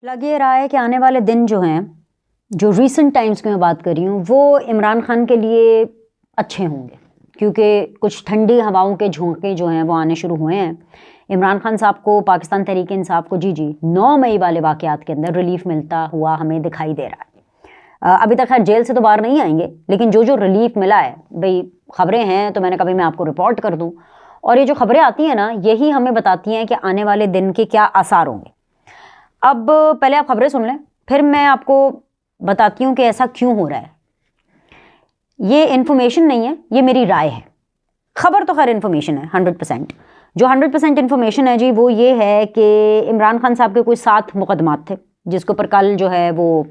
लग ये रहा है कि आने वाले दिन जो हैं, जो रीसेंट टाइम्स की मैं बात कर रही हूँ, वो इमरान खान के लिए अच्छे होंगे, क्योंकि कुछ ठंडी हवाओं के झोंके जो हैं वो आने शुरू हुए हैं। इमरान खान साहब को, पाकिस्तान तहरीक इंसाफ को जी 9 मई वाले वाक़यात के अंदर रिलीफ मिलता हुआ हमें दिखाई दे रहा है। अभी तक खैर जेल से तो बाहर नहीं आएंगे, लेकिन जो जो रिलीफ मिला है, भाई खबरें हैं तो मैंने कभी मैं आपको रिपोर्ट कर दूँ, और ये जो खबरें आती हैं ना, यही हमें बताती हैं कि आने वाले दिन के क्या आसार होंगे। अब पहले आप खबरें सुन लें, फिर मैं आपको बताती हूँ कि ऐसा क्यों हो रहा है। ये इन्फॉर्मेशन नहीं है, ये मेरी राय है। खबर तो खैर इन्फॉर्मेशन है 100%। जो 100% इन्फॉर्मेशन है जी, वो ये है कि इमरान खान साहब के कोई 7 मुकदमात थे, जिसके ऊपर कल जो है वो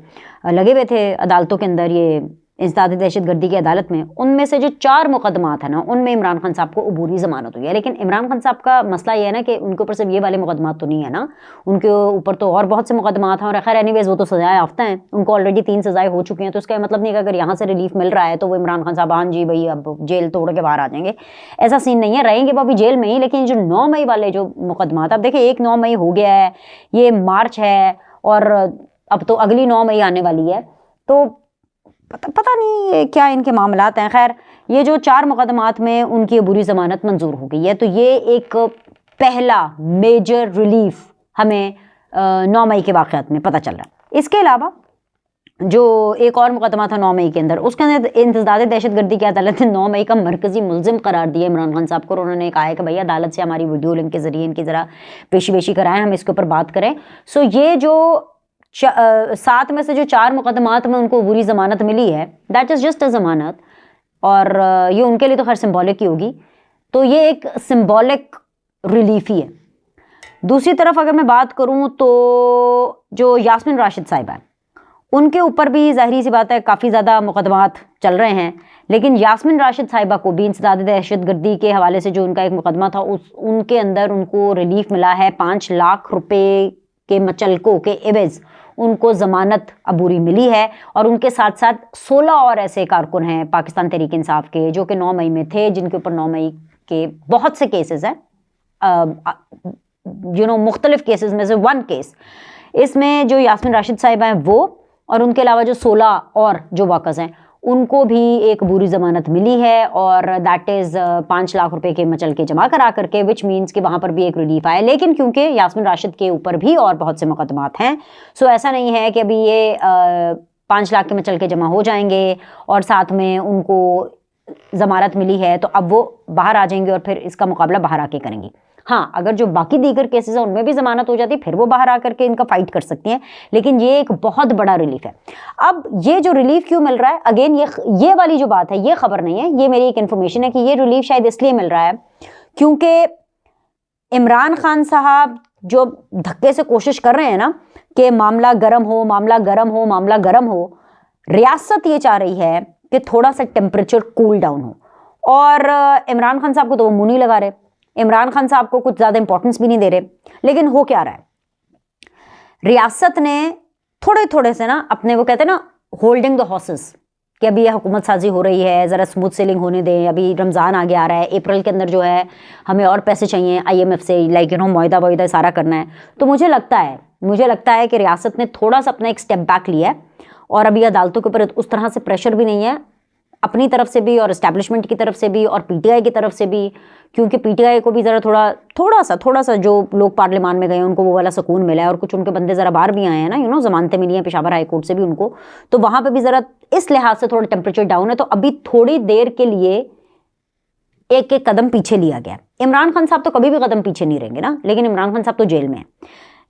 लगे हुए थे अदालतों के अंदर, ये इंसदाद दहशतगर्दी की अदालत में। उनमें से जो 4 मुकदमात है ना, उनमें इमरान खान साहब को अबूरी ज़मानत हुई है। लेकिन इमरान खान साहब का मसला ये है ना कि उनके ऊपर सिर्फ ये वाले मुकदमात तो नहीं है ना, उनके ऊपर तो और बहुत से मुकदमात हैं। और खैर एनीवेज वो तो सजाएं याफ्ता हैं, उनको ऑलरेडी 3 सजाएं हो चुकी हैं। तो इसका मतलब नहीं कि अगर यहाँ से रिलीफ मिल रहा है तो वो इमरान खान साहब हाँ जी भाई अब जेल तोड़ के बाहर आ जाएंगे, ऐसा सीन नहीं है। रहेंगे वो अभी जेल में ही, लेकिन जो 9 मई वाले जो मुकदमात, अब देखिए 1 9 मई हो गया है, ये मार्च है और अब तो अगली 9 मई आने वाली है। तो पता नहीं ये क्या इनके मामलात हैं। खैर ये जो 4 मुकदमात में उनकी बुरी ज़मानत मंजूर हो गई है, तो ये एक पहला मेजर रिलीफ हमें 9 मई के वाक़यात में पता चल रहा है। इसके अलावा जो एक और मुकदमा था 9 मई के अंदर, उसके अंदर इंसदाद दहशतगर्दी की अदालत ने 9 मई का मरकज़ी मुल्ज़िम करार दिया इमरान खान साहब को। उन्होंने कहा है कि भैया अदालत से हमारी वीडियो लिंक के ज़रिए इनकी ज़रा पेशी कराएं, हम इसके ऊपर बात करें। सो ये जो 7 में से जो 4 मुकदमात में उनको बुरी ज़मानत मिली है, दैट इज़ जस्ट अ ज़मानत, और ये उनके लिए तो खैर सिंबॉलिक ही होगी। तो ये एक सिंबॉलिक रिलीफ ही है। दूसरी तरफ अगर मैं बात करूं तो जो यास्मीन राशिद साहिबा है, उनके ऊपर भी ज़ाहिरी सी बात है काफ़ी ज़्यादा मुकदमात चल रहे हैं। लेकिन यास्मीन राशिद साहिबा को भी इंसदाद दहशतगर्दी के हवाले से जो उनका एक मुकदमा था, उनके अंदर उनको रिलीफ मिला है। 5 लाख रुपए के मचलकों के एवज़ उनको ज़मानत अबूरी मिली है। और उनके साथ साथ 16 और ऐसे कारकुन हैं पाकिस्तान तहरीक इंसाफ के, जो कि 9 मई में थे, जिनके ऊपर 9 मई के बहुत से केसेस हैं, मुख्तलिफ केसेस में से 1 केस इसमें जो यास्मीन राशिद साहिबा हैं वो, और उनके अलावा जो 16 और जो वर्कर्स हैं उनको भी एक बुरी ज़मानत मिली है, और दैट इज़ 5 लाख रुपए के मचल के जमा करा करके, विच मीन्स कि वहाँ पर भी एक रिलीफ आया। लेकिन क्योंकि यास्मीन राशिद के ऊपर भी और बहुत से मुकदमात हैं, सो ऐसा नहीं है कि अभी ये 5 लाख के मचल के जमा हो जाएंगे और साथ में उनको ज़मानत मिली है तो अब वो बाहर आ जाएंगे और फिर इसका मुकाबला बाहर आके करेंगी। हाँ, अगर जो बाकी दीगर केसेस हैं उनमें भी ज़मानत हो जाती है, फिर वो बाहर आकर के इनका फाइट कर सकती हैं। लेकिन ये एक बहुत बड़ा रिलीफ है। अब ये जो रिलीफ क्यों मिल रहा है, अगेन ये वाली जो बात है, ये खबर नहीं है, ये मेरी एक इन्फॉर्मेशन है कि ये रिलीफ शायद इसलिए मिल रहा है क्योंकि इमरान खान साहब जो धक्के से कोशिश कर रहे हैं ना कि मामला गर्म हो, मामला गर्म हो, मामला गर्म हो, रियासत ये चाह रही है कि थोड़ा सा टेम्परेचर कूल डाउन हो। और इमरान खान साहब को तो वो मुँह नहीं लगा रहे, इमरान खान साहब को कुछ ज़्यादा इंपॉर्टेंस भी नहीं दे रहे। लेकिन हो क्या रहा है, रियासत ने थोड़े थोड़े से ना अपने, वो कहते हैं ना होल्डिंग द हॉर्सेस, कि अभी ये हुकूमत साजी हो रही है, ज़रा स्मूथ सेलिंग होने दें, अभी रमज़ान आगे आ रहा है, अप्रैल के अंदर जो है हमें और पैसे चाहिए IMF से, लाइक मुआहदा सारा करना है। तो मुझे लगता है कि रियासत ने थोड़ा सा अपना एक स्टेप बैक लिया है, और अभी अदालतों के ऊपर उस तरह से प्रेशर भी नहीं है अपनी तरफ से भी, और इस्टेब्लिशमेंट की तरफ से भी, और PTI की तरफ से भी, क्योंकि PTI को भी ज़रा थोड़ा सा जो लोग पार्लियामान में गए उनको वो वाला सुकून मिला है, और कुछ उनके बंदे ज़रा बाहर भी आए हैं ना, ज़मानतें मिली हैं पेशावर हाई कोर्ट से भी उनको, तो वहाँ पे भी ज़रा इस लिहाज से थोड़ा टेम्परेचर डाउन है। तो अभी थोड़ी देर के लिए एक एक कदम पीछे लिया गया। इमरान खान साहब तो कभी भी कदम पीछे नहीं रहेंगे ना, लेकिन इमरान खान साहब तो जेल में है।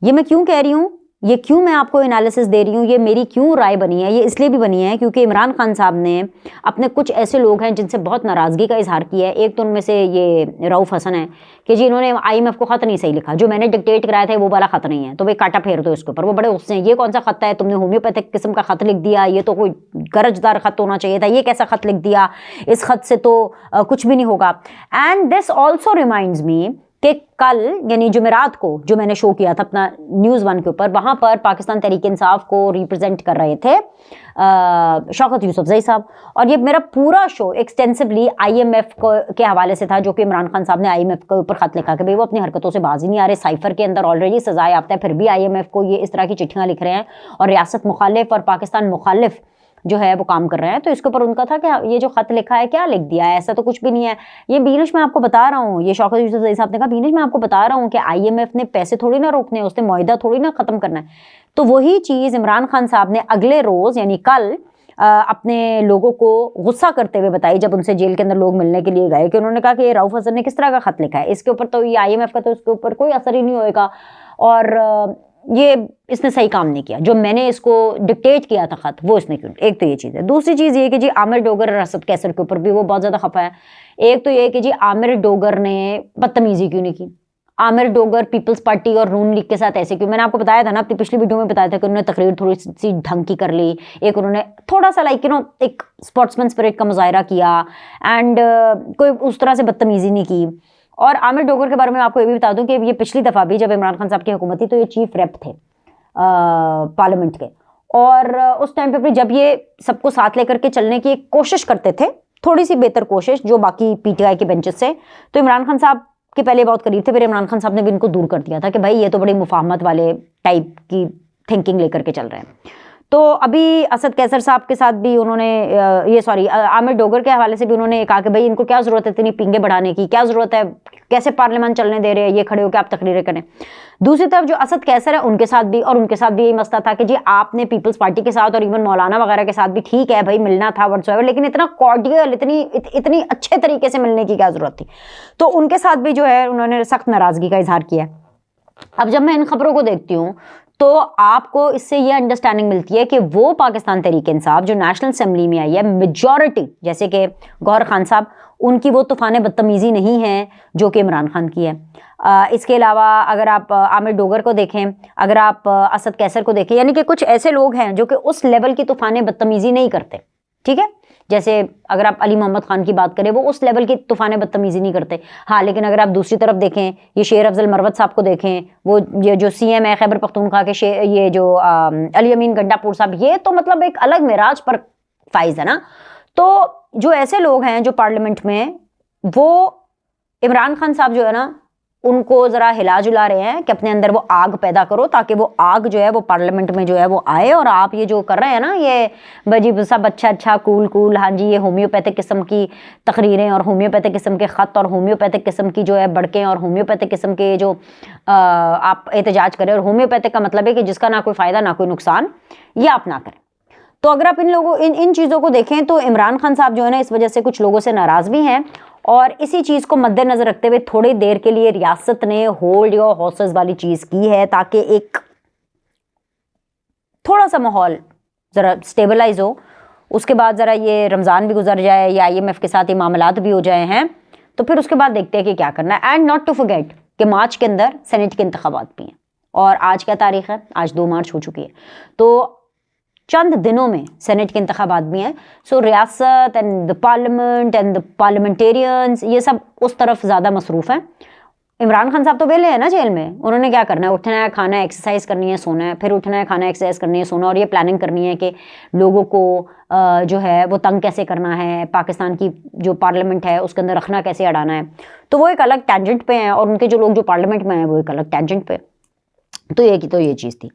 ये मैं क्यों कह रही हूँ, ये क्यों मैं आपको एनालिसिस दे रही हूँ, ये मेरी क्यों राय बनी है, ये इसलिए भी बनी है क्योंकि इमरान खान साहब ने अपने कुछ ऐसे लोग हैं जिनसे बहुत नाराज़गी का इजहार किया है। एक तो उनमें से ये रऊफ़ हसन है कि जी इन्होंने IMF को ख़त नहीं सही लिखा, जो मैंने डिक्टेट कराया था वो वाला ख़त नहीं है, तो वे काटा फेर दो इसके ऊपर। वो बड़े उससे, ये कौन सा ख़त है, तुमने होम्योपैथिक किस्म का ख़त लिख दिया, ये तो कोई गरजदार ख़त होना चाहिए था, ये कैसा ख़त लिख दिया, इस ख़त से तो कुछ भी नहीं होगा। And this also reminds me कि कल यानी जुमेरात को जो मैंने शो किया था अपना न्यूज़ वन के ऊपर, वहाँ पर पाकिस्तान तहरीक इंसाफ को रिप्रेजेंट कर रहे थे शौकत यूसुफजई साहब। और ये मेरा पूरा शो एक्सटेंसिवली IMF के हवाले से था, जो कि इमरान खान साहब ने IMF के ऊपर खत लिखा कि भाई वो अपनी हरकतों से बाज ही नहीं आ रहे, साइफर के अंदर ऑलरेडी सजाए याफ्ता है, फिर भी IMF को ये इस तरह की चिट्ठियाँ लिख रहे हैं और रियासत मुखालिफ और पाकिस्तान मुखालिफ जो है वो काम कर रहे हैं। तो इसके ऊपर उनका था कि ये जो खत लिखा है क्या लिख दिया है, ऐसा तो कुछ भी नहीं है। ये बीनिश मैं आपको बता रहा हूँ, ये शौकत यूसुफजई साहब ने कहा बीनिश मैं आपको बता रहा हूँ कि IMF ने पैसे थोड़ी ना रोकने, उसने मुआहिदा थोड़ी ना खत्म करना है। तो वही चीज़ इमरान खान साहब ने अगले रोज़ यानी कल अपने लोगों को गुस्सा करते हुए बताई, जब उनसे जेल के अंदर लोग मिलने के लिए गए, कि उन्होंने कहा कि ये रऊफ हसन ने किस तरह का खत लिखा है, इसके ऊपर तो ये IMF का तो इसके ऊपर कोई असर ही नहीं होएगा और ये इसने सही काम नहीं किया, जो मैंने इसको डिक्टेट किया था खत वो इसने क्यों। एक तो ये चीज़ है। दूसरी चीज़ ये कि जी आमिर डोगर और असद कैसर के ऊपर भी वो बहुत ज़्यादा खफा है। एक तो ये कि जी आमिर डोगर ने बदतमीजी क्यों नहीं की, आमिर डोगर पीपल्स पार्टी और नून लीग के साथ ऐसे क्यों। मैंने आपको बताया था ना अपनी पिछली वीडियो में बताया था कि उन्होंने तकरीर थोड़ी सी ढंग की कर ली, एक उन्होंने थोड़ा सा लाइक एक स्पोर्ट्समैन स्पिरिट का मुजाहरा किया एंड कोई उस तरह से बदतमीजी नहीं की। और आमिर डोगर के बारे में आपको ये भी बता दूं कि ये पिछली दफ़ा भी जब इमरान खान साहब की हुकूमत थी तो ये चीफ रेप थे पार्लियामेंट के, और उस टाइम पे जब ये सबको साथ लेकर के चलने की कोशिश करते थे, थोड़ी सी बेहतर कोशिश जो बाकी PTI के बेंचेस से, तो इमरान खान साहब के पहले बहुत करीब थे, फिर इमरान खान साहब ने भी इनको दूर कर दिया था कि भाई ये तो बड़ी मुफाहमत वाले टाइप की थिंकिंग लेकर के चल रहे हैं। तो अभी असद कैसर साहब के साथ भी उन्होंने आमिर डोगर के हवाले से भी उन्होंने कहा कि भाई इनको क्या ज़रूरत है इतनी पींगे बढ़ाने की, क्या ज़रूरत है, कैसे पार्लियामेंट चलने दे रहे हैं ये खड़े होकर आप तकरीरें करें। दूसरी तरफ जो असद कैसर है उनके साथ भी यही मसला था कि जी आपने पीपल्स पार्टी के साथ और इवन मौलाना वगैरह के साथ भी ठीक है भाई मिलना था व्हाट्सएवर, लेकिन इतना कॉर्डियल इतनी अच्छे तरीके से मिलने की क्या ज़रूरत थी। तो उनके साथ भी जो है उन्होंने सख्त नाराज़गी का इजहार किया। अब जब मैं इन खबरों को देखती हूँ तो आपको इससे ये अंडरस्टैंडिंग मिलती है कि वो पाकिस्तान तहरीक इंसाफ जो नेशनल असेंबली में आई है, मेजॉरिटी जैसे कि गौहर खान साहब, उनकी वो तूफान बदतमीज़ी नहीं है जो कि इमरान खान की है। इसके अलावा अगर आप आमिर डोगर को देखें, अगर आप असद कैसर को देखें, यानी कि कुछ ऐसे लोग हैं जो कि उस लेवल की तूफान बदतमीज़ी नहीं करते, ठीक है। जैसे अगर आप अली मोहम्मद खान की बात करें, वो उस लेवल की तूफान बदतमीज़ी नहीं करते। हाँ, लेकिन अगर आप दूसरी तरफ देखें, ये शेर अफजल मरवत साहब को देखें, वो ये जो CM है खैबर पख्तूनख्वा के, ये जो अली अमीन गंडापुर साहब, ये तो मतलब एक अलग मेराज पर फाइज है ना। तो जो ऐसे लोग हैं जो पार्लियामेंट में, वो इमरान खान साहब जो है ना उनको ज़रा हिला जुला रहे हैं कि अपने अंदर वो आग पैदा करो, ताकि वो आग जो है वो पार्लियामेंट में जो है वो आए। और आप ये जो कर रहे हैं ना, ये बजी सब अच्छा कूल, हाँ जी, ये होम्योपैथिक किस्म की तकरीरें और होम्योपैथिक किस्म के ख़त और होम्योपैथिक किस्म की जो है बड़कें और होम्योपैथिक किस्म के जो आप एहतजाज करें, और होम्योपैथिक का मतलब है कि जिसका ना कोई फ़ायदा ना कोई नुकसान, ये आप ना करें। तो अगर आप इन चीज़ों को देखें तो इमरान खान साहब जो है ना इस वजह से कुछ लोगों से नाराज़ भी हैं, और इसी चीज़ को मद्देनज़र रखते हुए थोड़ी देर के लिए रियासत ने होल्ड योर हॉर्सेस वाली चीज़ की है, ताकि एक थोड़ा सा माहौल ज़रा स्टेबलाइज हो। उसके बाद ज़रा ये रमज़ान भी गुजर जाए, या IMF के साथ ये मामलात भी हो जाए हैं, तो फिर उसके बाद देखते हैं कि क्या करना है। एंड नॉट टू फॉरगेट कि मार्च के अंदर सेनेट के इंतखाबात भी हैं, और आज क्या तारीख है, आज 2 मार्च हो चुकी है, तो चंद दिनों में सेनेट के इंतखाबात भी हैं। सो रियासत and the parliament and the parliamentarians ये सब उस तरफ ज़्यादा मसरूफ़ हैं। इमरान खान साहब तो वेले हैं ना जेल में, उन्होंने क्या करना है, उठना है, खाना है, एक्सरसाइज करनी है, सोना है, फिर उठना है, खाना, एक्सरसाइज करनी है, सोना, और ये प्लानिंग करनी है कि लोगों को जो है वो तंग कैसे करना है, पाकिस्तान की जो पार्लियामेंट है उसके अंदर रखना कैसे अड़ाना है। तो वो एक अलग टेंजेंट पे हैं, और उनके जो लोग जो पार्लियामेंट में हैं वो एक अलग टेंजेंट पे। तो ये चीज़ थी।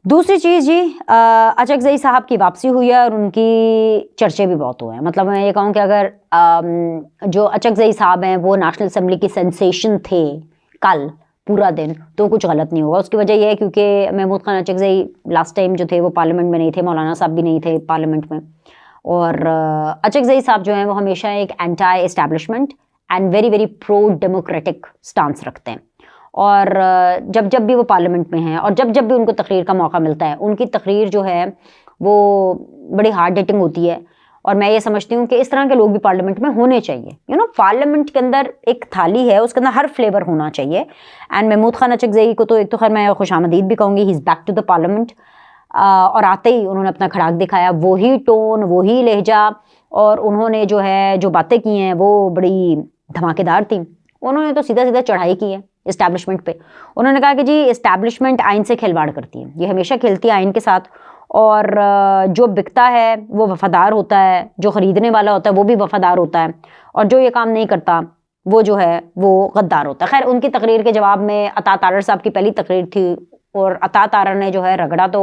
दूसरी चीज़ जी, अचकज़ई साहब की वापसी हुई है और उनकी चर्चे भी बहुत हुए हैं। मतलब मैं ये कहूँ कि अगर जो अचकज़ई साहब हैं वो नेशनल असेंबली की सेंसेशन थे कल पूरा दिन, तो कुछ गलत नहीं होगा। उसकी वजह यह है क्योंकि महमूद खान अचकज़ई लास्ट टाइम जो थे वो पार्लियामेंट में नहीं थे, मौलाना साहब भी नहीं थे पार्लियामेंट में, और अचकज़ई साहब जो हैं वो हमेशा एक anti establishment and very very pro democratic stance रखते हैं। और जब भी वो पार्लियामेंट में हैं और जब भी उनको तकरीर का मौका मिलता है, उनकी तकरीर जो है वो बड़ी हार्ड हिटिंग होती है। और मैं ये समझती हूँ कि इस तरह के लोग भी पार्लियामेंट में होने चाहिए। पार्लियामेंट के अंदर एक थाली है, उसके अंदर हर फ्लेवर होना चाहिए। एंड महमूद खान अचकज़ई को तो एक तो खैर मैं खुशामदीद भी कहूँगी, he is back to the parliament. और आते ही उन्होंने अपना खड़ाक दिखाया, वही टोन, वही लहजा, और उन्होंने जो बातें की हैं वो बड़ी धमाकेदार थी। उन्होंने तो सीधा सीधा चढ़ाई की है इस्टेब्लिशमेंट पे। उन्होंने कहा कि जी इस्टेब्लिशमेंट आइन से खिलवाड़ करती है, ये हमेशा खेलती है आइन के साथ, और जो बिकता है वो वफादार होता है, जो ख़रीदने वाला होता है वो भी वफादार होता है, और जो ये काम नहीं करता वो जो है वो गद्दार होता है। खैर उनकी तकरीर के जवाब में अता तारर साहब की पहली तकरीर थी, और अता तारर ने जो है रगड़ा तो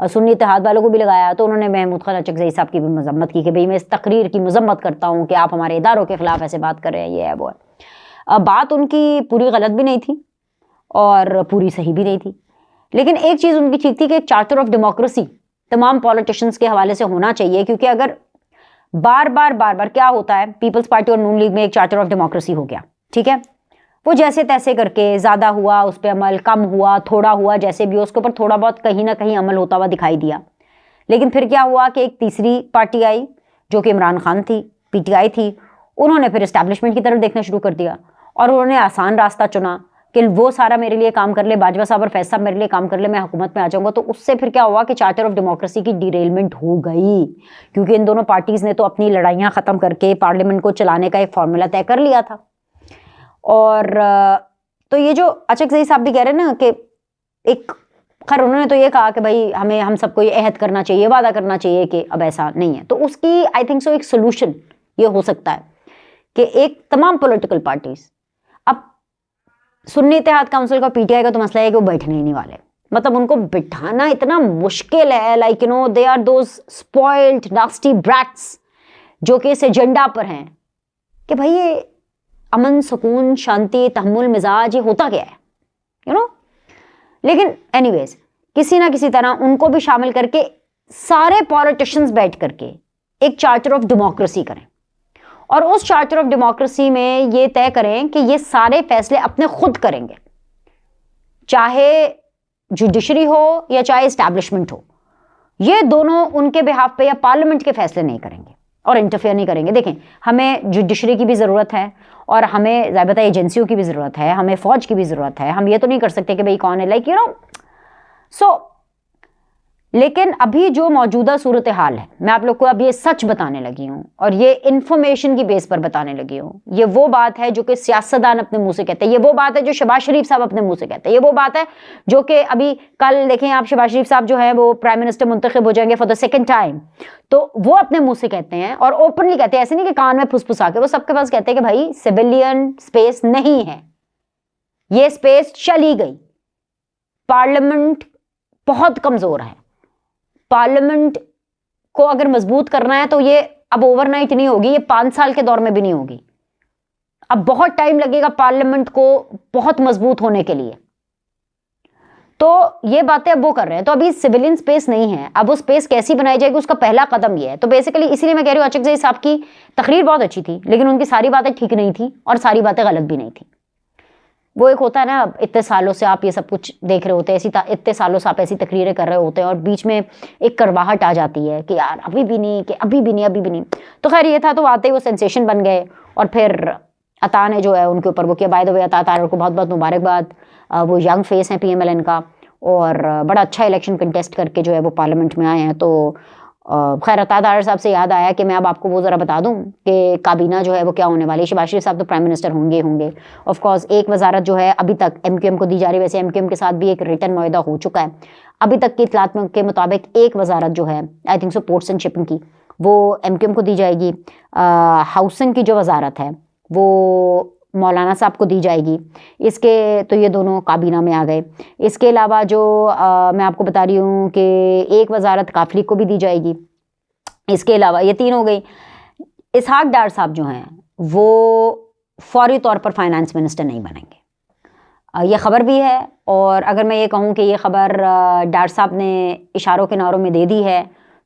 सुन्नी इत्तेहाद वालों को भी लगाया, तो उन्होंने महमूद खान अचकज़ई साहब की भी मजम्मत की कि भाई मैं इस तकरीर की मजम्मत करता हूँ कि आप हमारे इदारों के ख़िलाफ़ ऐसे बात कर रहे हैं, ये है वो है। बात उनकी पूरी गलत भी नहीं थी और पूरी सही भी नहीं थी, लेकिन एक चीज़ उनकी ठीक थी कि एक चार्टर ऑफ डेमोक्रेसी तमाम पॉलिटिशियंस के हवाले से होना चाहिए, क्योंकि अगर बार बार क्या होता है, पीपल्स पार्टी और नून लीग में एक चार्टर ऑफ डेमोक्रेसी हो गया, ठीक है, वो जैसे तैसे करके ज़्यादा हुआ उस पर अमल, कम हुआ, थोड़ा हुआ, जैसे भी उसके ऊपर थोड़ा बहुत कहीं ना कहीं अमल होता हुआ दिखाई दिया। लेकिन फिर क्या हुआ कि एक तीसरी पार्टी आई जो कि इमरान खान थी, पीटीआई थी, उन्होंने फिर इस्टेब्लिशमेंट की तरफ देखना शुरू कर दिया और उन्होंने आसान रास्ता चुना कि वो सारा मेरे लिए काम कर ले, बाजवा साहब और फैज साहब मेरे लिए काम कर ले, मैं हुकूमत में आ जाऊंगा। तो उससे फिर क्या हुआ कि चार्टर ऑफ डेमोक्रेसी की डिरेलमेंट हो गई, क्योंकि इन दोनों पार्टीज़ ने तो अपनी लड़ाइयाँ ख़त्म करके पार्लियामेंट को चलाने का एक फार्मूला तय कर लिया था। और तो ये जो अचकज़ई साहब भी कह रहे हैं ना कि एक, खैर उन्होंने तो ये कहा कि भाई हमें हम सबको ये अहद करना चाहिए, वादा करना चाहिए कि अब ऐसा नहीं है, तो उसकी आई थिंक सो एक सोल्यूशन ये हो सकता है कि एक तमाम पॉलिटिकल पार्टीज, अब सुन्नी इत्तेहाद काउंसिल का पीटीआई का तो मसला है कि वो बैठने ही नहीं वाले, मतलब उनको बिठाना इतना मुश्किल है, like you know they are those spoiled nasty brats जो कि इस एजेंडा पर हैं कि भाई ये अमन, सुकून, शांति, तहम्मुल, मिजाज, ये होता क्या है, यू नो। लेकिन एनीवेज किसी ना किसी तरह उनको भी शामिल करके सारे पॉलिटिशियंस बैठ करके एक चार्टर ऑफ डेमोक्रेसी करें, और उस चार्टर ऑफ डेमोक्रेसी में ये तय करें कि ये सारे फैसले अपने खुद करेंगे, चाहे जुडिशरी हो या चाहे इस्टेब्लिशमेंट हो, ये दोनों उनके बिहाफ पे या पार्लियामेंट के फैसले नहीं करेंगे और इंटरफेयर नहीं करेंगे। देखें, हमें जुडिशरी की भी ज़रूरत है और हमें ज़ाबिता एजेंसियों की भी ज़रूरत है, हमें फ़ौज की भी ज़रूरत है, हम ये तो नहीं कर सकते कि भाई कौन है, लाइक यू नो सो। लेकिन अभी जो मौजूदा सूरत हाल है, मैं आप लोग को अब ये सच बताने लगी हूँ और ये इंफॉर्मेशन की बेस पर बताने लगी हूँ। ये वो बात है जो कि सियासतदान अपने मुंह से कहते हैं, ये वो बात है जो शहबाज शरीफ साहब अपने मुंह से कहते हैं, ये वो बात है जो कि अभी कल देखें आप, शहबाज शरीफ साहब जो है वो प्राइम मिनिस्टर मुंतखब हो जाएंगे फॉर द सेकेंड टाइम, तो वो अपने मुंह से कहते हैं और ओपनली कहते हैं, ऐसे नहीं कि कान में फुसफुसा के, वो सबके पास कहते हैं कि भाई सिविलियन स्पेस नहीं है, ये स्पेस चली गई, पार्लियामेंट बहुत कमजोर है, पार्लियामेंट को अगर मजबूत करना है तो ये अब ओवरनाइट नहीं होगी, ये 5 साल के दौर में भी नहीं होगी, अब बहुत टाइम लगेगा पार्लियामेंट को बहुत मजबूत होने के लिए। तो ये बातें अब वो कर रहे हैं, तो अभी सिविलियन स्पेस नहीं है, अब वो स्पेस कैसी बनाई जाएगी उसका पहला कदम ये है। तो बेसिकली इसीलिए मैं कह रही हूँ अचकज़ई साहब की तकरीर बहुत अच्छी थी, लेकिन उनकी सारी बातें ठीक नहीं थी और सारी बातें गलत भी नहीं थी। वो एक होता है ना, इतने सालों से आप ये सब कुछ देख रहे होते हैं, इतने सालों से आप ऐसी तकरीरें कर रहे होते हैं और बीच में एक करवाहट आ जाती है कि यार अभी भी नहीं, कि अभी भी नहीं, अभी भी नहीं। तो खैर ये था, तो आते ही वो सेंसेशन बन गए और फिर अता ने जो है उनके ऊपर वो किया। बाय द वे अता तारर को बहुत बहुत मुबारकबाद, वो यंग फेस हैं PMLN का और बड़ा अच्छा इलेक्शन कंटेस्ट करके जो है वो पार्लियामेंट में आए हैं। तो खैर अता तारर साहब से याद आया कि मैं अब आपको वो ज़रा बता दूं कि काबीना जो है वो क्या होने वाली है। शहबाज शरीफ साहब तो प्राइम मिनिस्टर होंगे ऑफ कोर्स। एक वजारत जो है अभी तक MQM को दी जा रही है, वैसे MQM के साथ भी एक रिटर्न मुआहदा हो चुका है। अभी तक की इतलात के मुताबिक एक वजारत जो है आई think so ports and shipping की, वो MQM को दी जाएगी। हाउसिंग की जो वजारत है वो मौलाना साहब को दी जाएगी। इसके तो ये दोनों काबीना में आ गए। इसके अलावा जो मैं आपको बता रही हूँ कि एक वजारत काफली को भी दी जाएगी। इसके अलावा ये 3 हो गई। इसहाक डार साहब जो हैं वो फौरी तौर पर फाइनेंस मिनिस्टर नहीं बनेंगे, ये ख़बर भी है। और अगर मैं ये कहूँ कि ये ख़बर डार साहब ने इशारों के नारों में दे दी है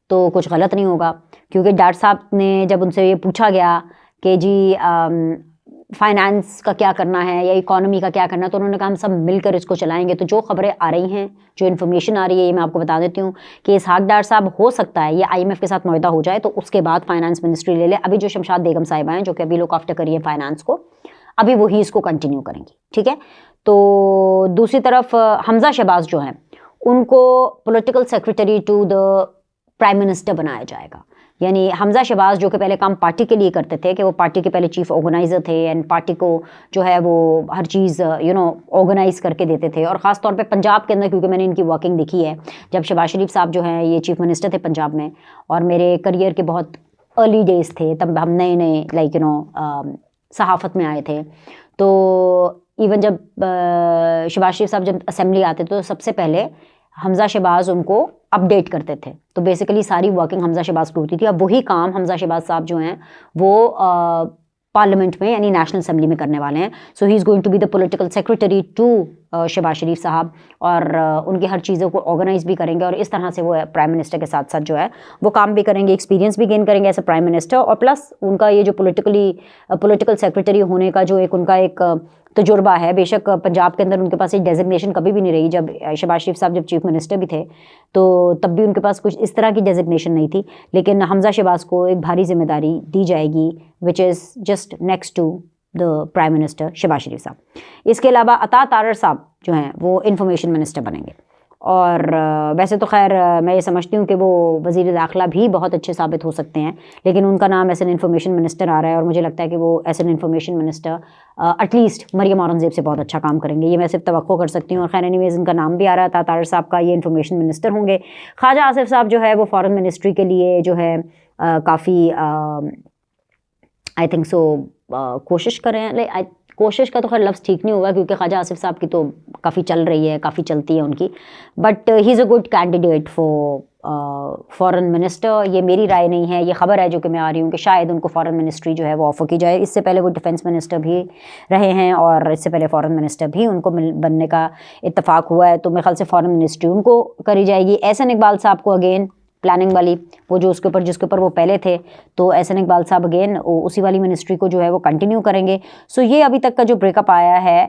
तो कुछ गलत नहीं होगा, क्योंकि डार साहब ने जब उनसे ये पूछा गया कि जी फाइनेंस का क्या करना है या इकोनॉमी का क्या करना है, तो उन्होंने कहा हम सब मिलकर इसको चलाएंगे। तो जो खबरें आ रही हैं, जो इन्फॉर्मेशन आ रही है, ये मैं आपको बता देती हूँ कि इसहाक डार साहब हो सकता है ये IMF के साथ मुआहदा हो जाए तो उसके बाद फाइनेंस मिनिस्ट्री ले ले। अभी जो शमशाद बेगम साहिबा हैं जो कि अभी लोग आफ्टर करिए फाइनेंस को, अभी वही इसको कंटिन्यू करेंगी, ठीक है। तो दूसरी तरफ हमजा शहबाज जो हैं उनको political secretary to the prime minister बनाया जाएगा। यानी हमज़ा शहबाज जो कि पहले काम पार्टी के लिए करते थे, कि वो पार्टी के पहले चीफ ऑर्गेनाइज़र थे एंड पार्टी को जो है वो हर चीज़ ऑर्गेनाइज़ करके देते थे। और ख़ास तौर पे पंजाब के अंदर, क्योंकि मैंने इनकी वर्किंग देखी है, जब शहबाज शरीफ साहब जो हैं ये चीफ मिनिस्टर थे पंजाब में, और मेरे करियर के बहुत अर्ली डेज़ थे, तब हम नए नए सहाफ़त में आए थे। तो इवन जब शहबाज शरीफ साहब जब असेंबली आते थे तो सबसे पहले हमज़ा शहबाज उनको अपडेट करते थे। तो बेसिकली सारी वर्किंग हमज़ा शहबाज की होती थी। अब वही काम हमज़ा शहबाज साहब जो हैं वो पार्लियामेंट में यानी नेशनल असेंबली में करने वाले हैं। So he is going to be the political secretary to Shahbaz Sharif साहब, और उनकी हर चीज़ों को ऑर्गेनाइज भी करेंगे, और इस तरह से वो प्राइम मिनिस्टर के साथ साथ जो है वो काम भी करेंगे, एक्सपीरियंस भी गेन करेंगे एज ए प्राइम मिनिस्टर, और प्लस उनका ये जो पॉलिटिकल सेक्रेटरी होने का जो उनका एक तजुर्बा है। बेशक पंजाब के अंदर उनके पास एक डेजिग्नेशन कभी भी नहीं रही, जब शहबाज शरीफ साहब जब चीफ मिनिस्टर भी थे तो तब भी उनके पास कुछ इस तरह की डेजिग्नेशन नहीं थी, लेकिन हमज़ा शहबाज को एक भारी जिम्मेदारी दी जाएगी which is just next to the prime minister Shahbaz Sharif साहब। इसके अलावा अता तारर साहब जो हैं वो इंफॉर्मेशन मिनिस्टर बनेंगे, और वैसे तो खैर मैं ये समझती हूँ कि वो वज़ीर दाखिला भी बहुत अच्छे साबित हो सकते हैं, लेकिन उनका नाम एज एन इंफॉर्मेशन मिनिस्टर आ रहा है, और मुझे लगता है कि वो as an information minister at least Maryam Aurangzeb से बहुत अच्छा काम करेंगे, ये मैं सिर्फ तवक्को कर सकती हूँ। और खैर एनीवेज़ इनका नाम भी आ रहा है, तारर साहब का, ये इंफॉर्मेशन मिनिस्टर होंगे। ख्वाजा आसिफ साहब जो है वो फॉरेन मिनिस्ट्री के लिए जो है काफ़ी आई थिंक सो कोशिश करें। कोशिश का तो खैर लफ्ज़ ठीक नहीं होगा, क्योंकि ख्वाजा आसिफ साहब की तो काफ़ी चल रही है, काफ़ी चलती है उनकी, but he is a good candidate for foreign minister. ये मेरी राय नहीं है, ये खबर है जो कि मैं आ रही हूँ कि शायद उनको फॉरेन मिनिस्ट्री जो है वो ऑफ़र की जाए। इससे पहले वो डिफेंस मिनिस्टर भी रहे हैं, और इससे पहले फॉरेन मिनिस्टर भी उनको बनने का इत्तेफाक हुआ है, तो मेरे ख्याल से फॉरेन मिनिस्ट्री उनको करी जाएगी। एहसन इकबाल साहब को अगेन प्लानिंग वाली, वो जो जिसके ऊपर वो पहले थे, तो एहसन इकबाल साहब अगेन उसी वाली मिनिस्ट्री को जो है वो कंटिन्यू करेंगे। सो ये अभी तक का जो ब्रेकअप आया है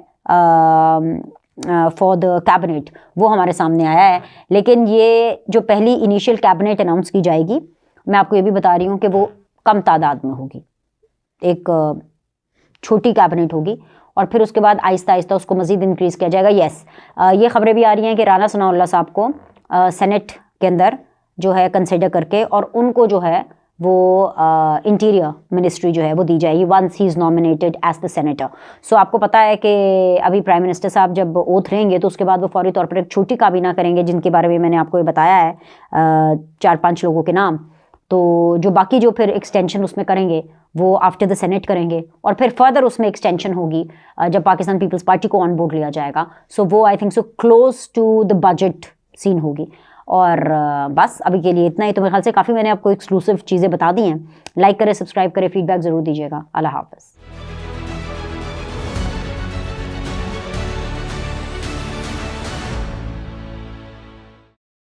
फॉर द कैबिनेट वो हमारे सामने आया है, लेकिन ये जो पहली इनिशियल कैबिनेट अनाउंस की जाएगी, मैं आपको ये भी बता रही हूँ कि वो कम तादाद में होगी, एक छोटी कैबिनेट होगी, और फिर उसके बाद आहिस्ता आहिस्ता उसको मज़ीद इंक्रीज़ किया जाएगा। येस, ये खबरें भी आ रही हैं कि राना सनाउल्लाह साहब को सेनेट के अंदर जो है कंसिडर करके, और उनको जो है वो इंटीरियर मिनिस्ट्री जो है वो दी जाएगी once he is nominated as the senator. So आपको पता है कि अभी प्राइम मिनिस्टर साहब जब ओथ रहेंगे तो उसके बाद वो फौरी तौर पर एक छोटी काबीना करेंगे, जिनके बारे में मैंने आपको ये बताया है 4-5 लोगों के नाम। तो जो बाकी जो फिर एक्सटेंशन उसमें करेंगे वो आफ्टर द सेनेट करेंगे, और फिर फर्दर उसमें एक्सटेंशन होगी जब पाकिस्तान पीपल्स पार्टी को ऑन बोर्ड लिया जाएगा। सो वो I think so close to the budget scene होगी। और बस अभी के लिए इतना ही। तो मेरे ख्याल से काफ़ी मैंने आपको एक्सक्लूसिव चीज़ें बता दी हैं। लाइक करें, सब्सक्राइब करें, फीडबैक ज़रूर दीजिएगा। अल्लाह हाफ़िज़।